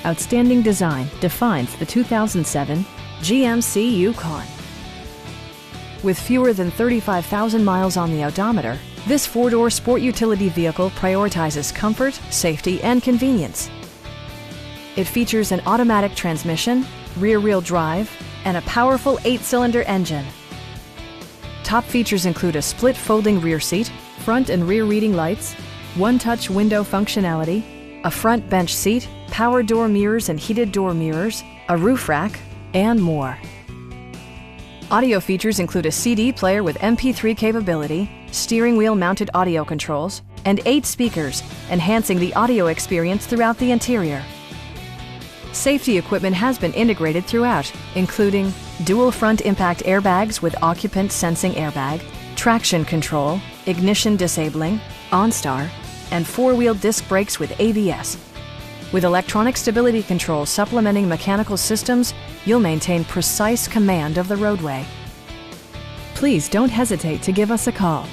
Outstanding design defines the 2007 GMC Yukon. With fewer than 35,000 miles on the odometer, this four-door sport utility vehicle prioritizes comfort, safety, and convenience. It features an automatic transmission, rear-wheel drive, and a powerful 8-cylinder engine. Top features include a split folding rear seat, front and rear reading lights, one-touch window functionality, a front bench seat, power door mirrors and heated door mirrors, a roof rack, and more. Audio features include a CD player with MP3 capability, steering wheel mounted audio controls, and 8 speakers, enhancing the audio experience throughout the interior. Safety equipment has been integrated throughout, including dual front impact airbags with occupant sensing airbag, traction control, ignition disabling, OnStar, and 4-wheel disc brakes with ABS. With electronic stability control supplementing mechanical systems, you'll maintain precise command of the roadway. Please don't hesitate to give us a call.